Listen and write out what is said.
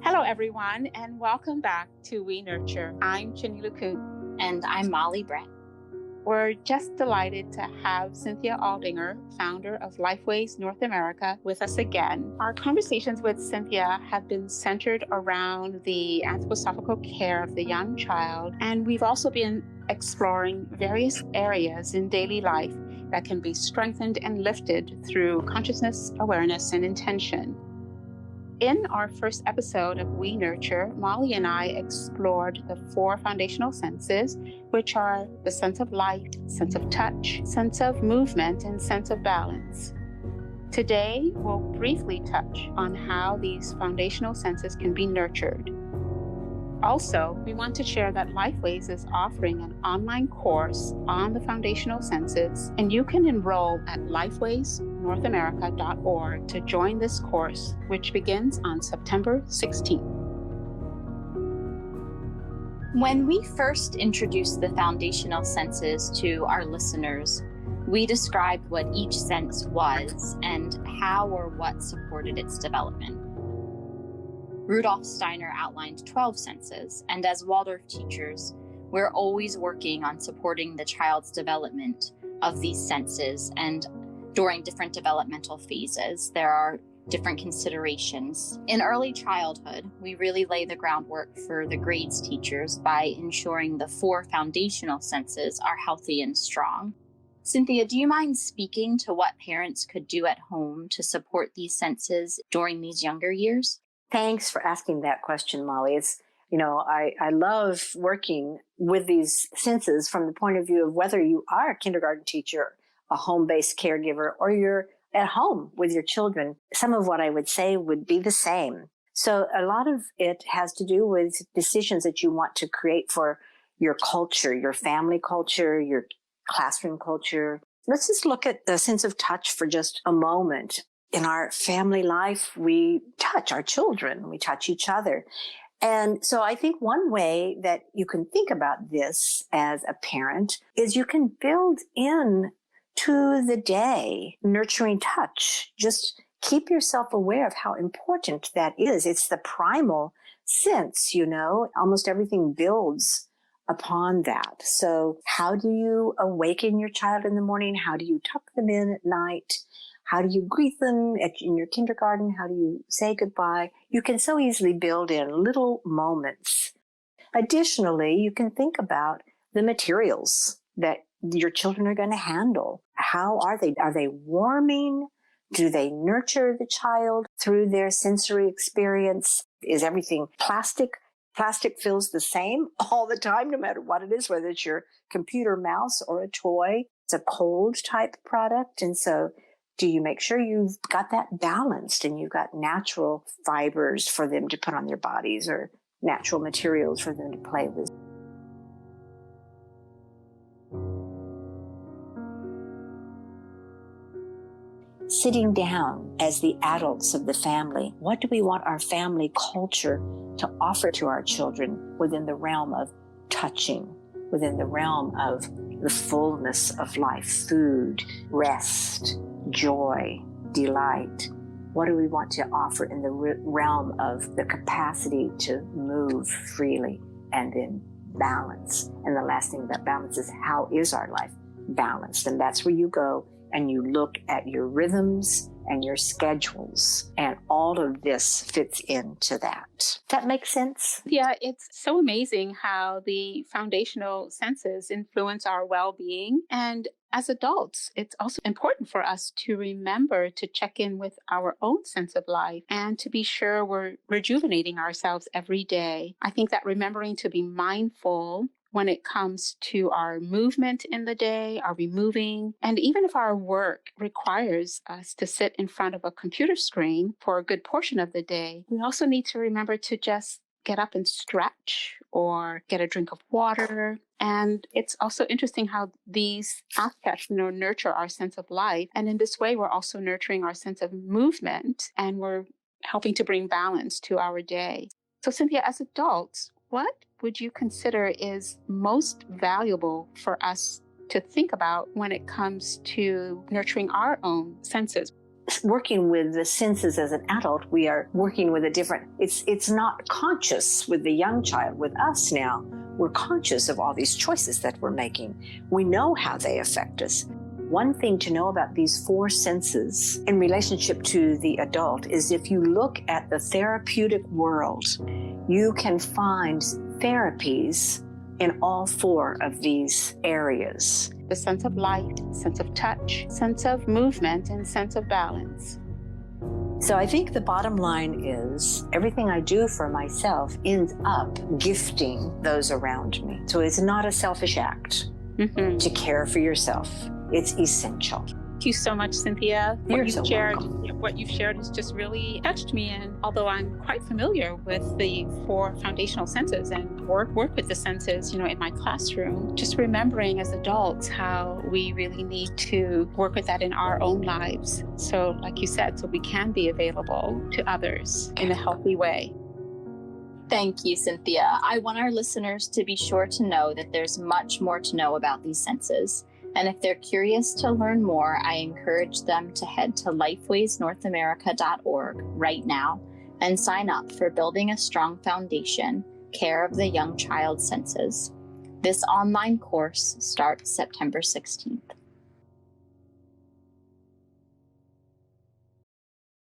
Hello, everyone, and welcome back to We Nurture. I'm Chini Lukut. And I'm Molly Brett. We're just delighted to have Cynthia Aldinger, founder of LifeWays North America, with us again. Our conversations with Cynthia have been centered around the anthroposophical care of the young child, and we've also been exploring various areas in daily life that can be strengthened and lifted through consciousness, awareness, and intention. In our first episode of We Nurture, Molly and I explored the 4 foundational senses, which are the sense of light, sense of touch, sense of movement, and sense of balance. Today, we'll briefly touch on how these foundational senses can be nurtured. Also, we want to share that LifeWays is offering an online course on the foundational senses, and you can enroll at lifewaysnorthamerica.org to join this course, which begins on September 16th. When we first introduced the foundational senses to our listeners, we described what each sense was and how or what supported its development. Rudolf Steiner outlined 12 senses, and as Waldorf teachers, we're always working on supporting the child's development of these senses, and during different developmental phases, there are different considerations. In early childhood, we really lay the groundwork for the grades teachers by ensuring the 4 foundational senses are healthy and strong. Cynthia, do you mind speaking to what parents could do at home to support these senses during these younger years? Thanks for asking that question, Molly. I love working with these senses from the point of view of whether you are a kindergarten teacher, a home-based caregiver, or you're at home with your children. Some of what I would say would be the same. So a lot of it has to do with decisions that you want to create for your culture, your family culture, your classroom culture. Let's just look at the sense of touch for just a moment. In our family life, we touch our children, we touch each other. And so I think one way that you can think about this as a parent is you can build in to the day nurturing touch. Just keep yourself aware of how important that is. It's the primal sense, almost everything builds upon that. So how do you awaken your child in the morning? How do you tuck them in at night? How do you greet them in your kindergarten? How do you say goodbye? You can so easily build in little moments. Additionally, you can think about the materials that your children are going to handle. How are they? Are they warming? Do they nurture the child through their sensory experience? Is everything plastic? Plastic feels the same all the time, no matter what it is, whether it's your computer mouse or a toy. It's a cold type product. And so do you make sure you've got that balanced and you've got natural fibers for them to put on their bodies or natural materials for them to play with? Sitting down as the adults of the family, what do we want our family culture to offer to our children within the realm of touching, within the realm of the fullness of life, food, rest, joy, delight? What do we want to offer in the realm of the capacity to move freely and then balance? And the last thing about balance is, how is our life balanced? And that's where you go and you look at your rhythms and your schedules, and all of this fits into that. Does that make sense? Yeah, it's so amazing how the foundational senses influence our well-being. And as adults, it's also important for us to remember to check in with our own sense of life and to be sure we're rejuvenating ourselves every day. I think that remembering to be mindful when it comes to our movement in the day, are we moving? And even if our work requires us to sit in front of a computer screen for a good portion of the day, we also need to remember to just get up and stretch or get a drink of water. And it's also interesting how these aspects, nurture our sense of life. And in this way, we're also nurturing our sense of movement, and we're helping to bring balance to our day. So Cynthia, as adults, what would you consider is most valuable for us to think about when it comes to nurturing our own senses? working with the senses as an adult, we are working with a different, it's not conscious with the young child. With us now, we're conscious of all these choices that we're making. We know how they affect us. One thing to know about these four senses in relationship to the adult is if you look at the therapeutic world, you can find therapies in all four of these areas. The sense of light, sense of touch, sense of movement, and sense of balance. So I think the bottom line is everything I do for myself ends up gifting those around me. So it's not a selfish act to care for yourself. It's essential. Thank you so much, Cynthia. You're so welcome. What you've shared has just really touched me. And although I'm quite familiar with the four foundational senses and work with the senses, in my classroom, just remembering as adults how we really need to work with that in our own lives. So like you said, so we can be available to others in a healthy way. Thank you, Cynthia. I want our listeners to be sure to know that there's much more to know about these senses. And if they're curious to learn more, I encourage them to head to lifewaysnorthamerica.org right now and sign up for Building a Strong Foundation, Care of the Young Child Senses. This online course starts September 16th.